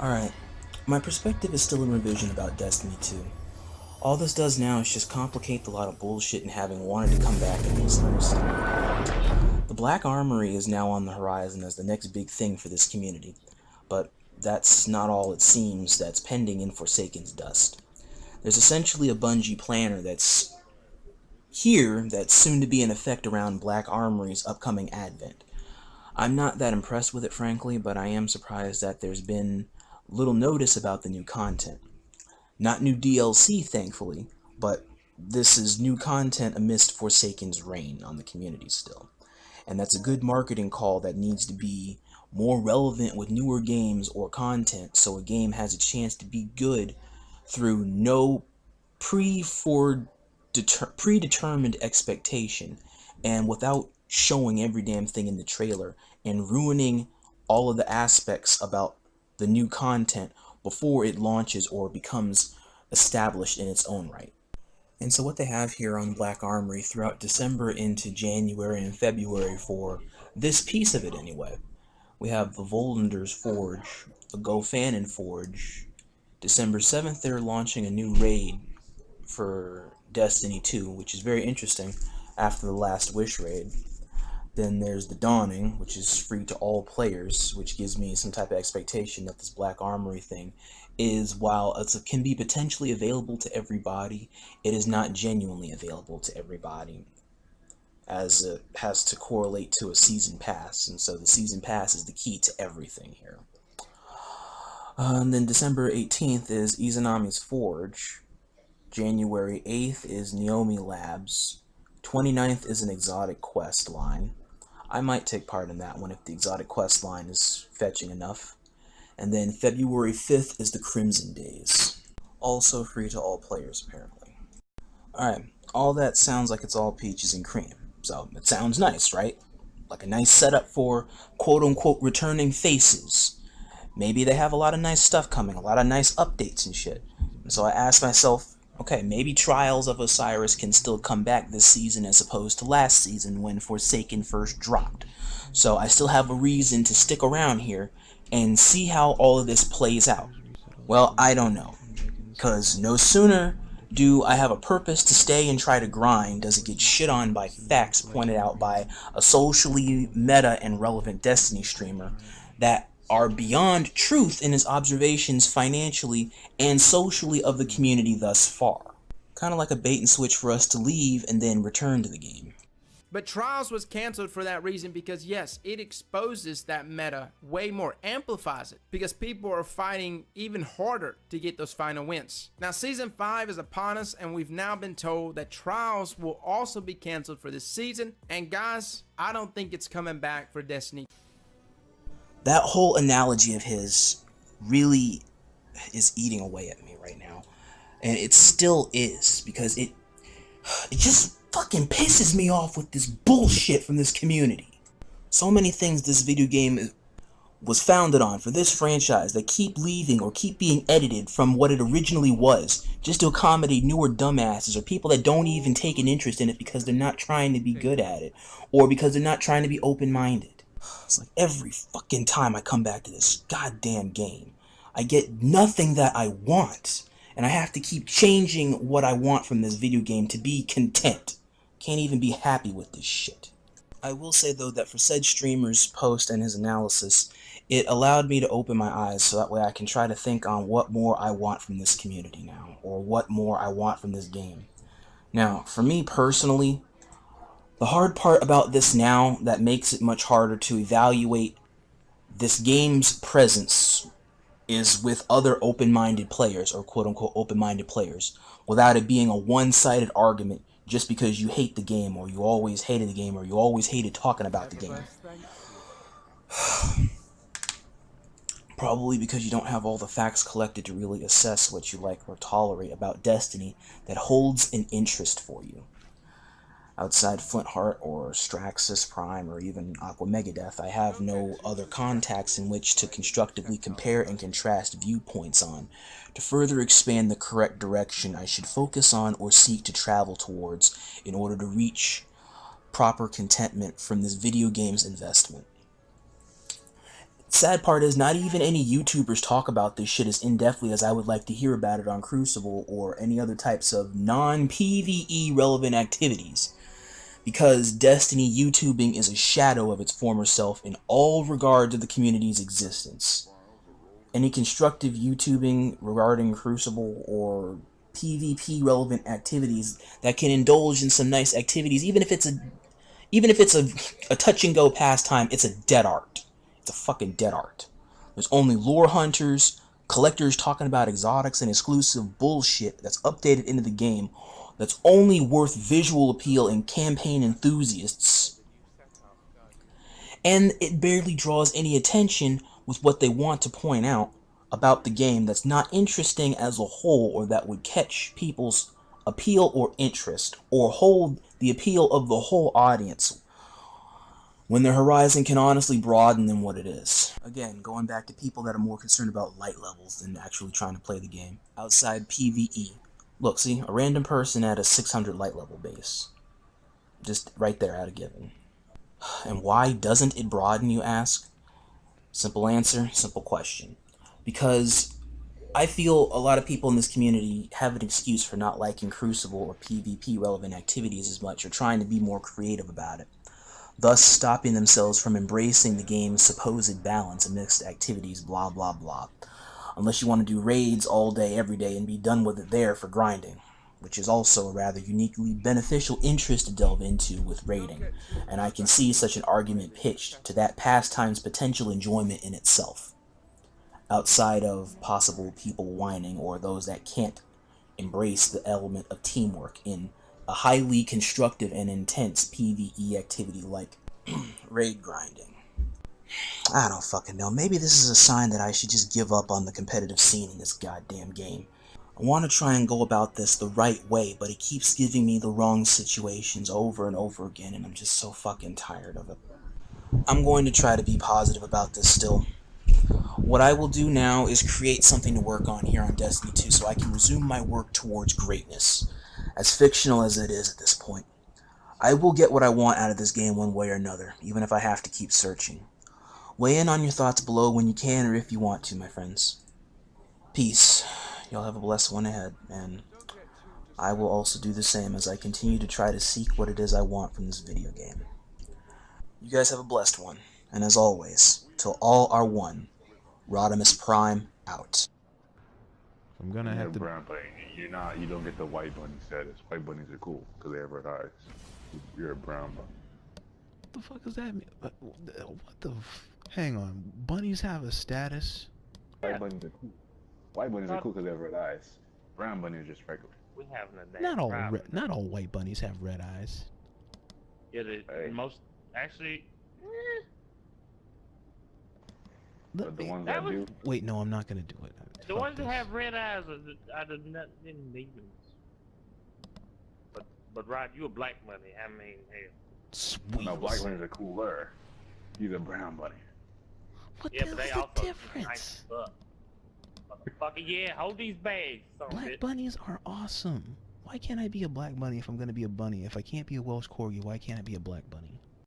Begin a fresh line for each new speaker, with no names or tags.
Alright, my perspective is still in revision about Destiny 2. All this does now is just complicate a lot of bullshit and having wanted to come back and misunderstand. The Black Armory is now on the horizon as the next big thing for this community, but that's not all it seems that's pending in Forsaken's dust. There's essentially a Bungie planner that's here that's soon to be in effect around Black Armory's upcoming advent. I'm not that impressed with it, frankly, but I am surprised that there's been little notice about the new content. Not new DLC, thankfully, but this is new content amidst Forsaken's reign on the community still. And that's a good marketing call that needs to be more relevant with newer games or content so a game has a chance to be good through no predetermined expectation and without showing every damn thing in the trailer and ruining all of the aspects about the new content before it launches or becomes established in its own right. And so what they have here on Black Armory throughout December into January and February for this piece of it anyway, we have the Volunder's Forge, the Gofanon Forge. December 7th they're launching a new raid for Destiny 2, which is very interesting after the last Wish raid. Then there's the Dawning, which is free to all players, which gives me some type of expectation that this Black Armory thing is, while it can be potentially available to everybody, it is not genuinely available to everybody, as it has to correlate to a season pass, and so the season pass is the key to everything here. And then December 18th is Izanami's Forge. January 8th is Naomi Labs. 29th is an exotic quest line. I might take part in that one if the exotic quest line is fetching enough. And then February 5th is the Crimson Days. Also free to all players, apparently. Alright, all that sounds like it's all peaches and cream. So, it sounds nice, right? Like a nice setup for quote-unquote returning faces. Maybe they have a lot of nice stuff coming, a lot of nice updates and shit. And so I asked myself, okay, maybe Trials of Osiris can still come back this season as opposed to last season when Forsaken first dropped. So I still have a reason to stick around here and see how all of this plays out. Well, I don't know. Because no sooner do I have a purpose to stay and try to grind does it get shit on by facts pointed out by a socially meta and relevant Destiny streamer that are beyond truth in his observations financially and socially of the community thus far. Kind of like a bait and switch for us to leave and then return to the game.
But Trials was canceled for that reason because yes, it exposes that meta way more, amplifies it, because people are fighting even harder to get those final wins. Now Season 5 is upon us and we've now been told that Trials will also be canceled for this season, and guys, I don't think it's coming back for Destiny.
That whole analogy of his really is eating away at me right now. And it still is, because it just fucking pisses me off with this bullshit from this community. So many things this video game was founded on for this franchise that keep leaving or keep being edited from what it originally was, just to accommodate newer dumbasses or people that don't even take an interest in it because they're not trying to be good at it, or because they're not trying to be open-minded. It's like every fucking time I come back to this goddamn game, I get nothing that I want, and I have to keep changing what I want from this video game to be content. Can't even be happy with this shit. I will say though that for said streamer's post and his analysis, it allowed me to open my eyes so that way I can try to think on what more I want from this community now, or what more I want from this game. Now, for me personally, the hard part about this now that makes it much harder to evaluate this game's presence is with other open-minded players, or quote-unquote open-minded players, without it being a one-sided argument just because you hate the game, or you always hated the game, or you always hated talking about the game. Probably because you don't have all the facts collected to really assess what you like or tolerate about Destiny that holds an interest for you. Outside Flintheart or Straxus Prime or even Aqua Megadeth, I have no other contacts in which to constructively compare and contrast viewpoints on, to further expand the correct direction I should focus on or seek to travel towards in order to reach proper contentment from this video game's investment. Sad part is not even any YouTubers talk about this shit as in-depthly as I would like to hear about it on Crucible or any other types of non-PvE relevant activities. Because Destiny YouTubing is a shadow of its former self in all regard to the community's existence. Any constructive YouTubing regarding Crucible or PvP relevant activities that can indulge in some nice activities, even if it's a touch and go pastime, it's a dead art. It's a fucking dead art. There's only lore hunters, collectors talking about exotics and exclusive bullshit that's updated into the game that's only worth visual appeal and campaign enthusiasts. And it barely draws any attention with what they want to point out about the game that's not interesting as a whole or that would catch people's appeal or interest or hold the appeal of the whole audience when their horizon can honestly broaden than what it is. Again, going back to people that are more concerned about light levels than actually trying to play the game. Outside PvE. Look, see, a random person at a 600 light level base. Just right there at a given. And why doesn't it broaden, you ask? Simple answer, simple question. Because I feel a lot of people in this community have an excuse for not liking Crucible or PvP relevant activities as much or trying to be more creative about it, thus stopping themselves from embracing the game's supposed balance amidst activities, blah blah blah. Unless you want to do raids all day, every day, and be done with it there for grinding, which is also a rather uniquely beneficial interest to delve into with raiding, and I can see such an argument pitched to that pastime's potential enjoyment in itself, outside of possible people whining or those that can't embrace the element of teamwork in a highly constructive and intense PvE activity like raid grinding. I don't fucking know. Maybe this is a sign that I should just give up on the competitive scene in this goddamn game. I want to try and go about this the right way, but it keeps giving me the wrong situations over and over again, and I'm just so fucking tired of it. I'm going to try to be positive about this still. What I will do now is create something to work on here on Destiny 2 so I can resume my work towards greatness, as fictional as it is at this point. I will get what I want out of this game one way or another, even if I have to keep searching. Weigh in on your thoughts below when you can or if you want to, my friends. Peace. Y'all have a blessed one ahead, and I will also do the same as I continue to try to seek what it is I want from this video game. You guys have a blessed one, and as always, till all are one, Rodimus Prime out.
I'm gonna have to.
Brown bunny. You don't get the white bunny status. White bunnies are cool because they have red eyes. You're a brown bunny.
What the fuck does that mean? What the? Hang on. Bunnies have a status?
White bunnies are cool. White bunnies are cool because they have red eyes. Brown bunnies are just regular.
We having a damn
Not all
problem.
not all white bunnies have red eyes.
Yeah, the most actually.
But the ones
that
that
was-
do,
Wait, no, I'm not gonna do it.
The
Fuck
ones that
this.
have red eyes are the demons. But Rod, you a black bunny. I mean, hell.
Sweet.
no, black bunnies are cooler. He's a brown bunny.
What
Yeah,
the
but they
hell's the
also
difference?
nice as fuck. Motherfucker, yeah, hold these bags. Son of a
Black
bitch.
bunnies are awesome. Why can't I be a black bunny if I'm gonna be a bunny? If I can't be a Welsh corgi, why can't I be a black bunny?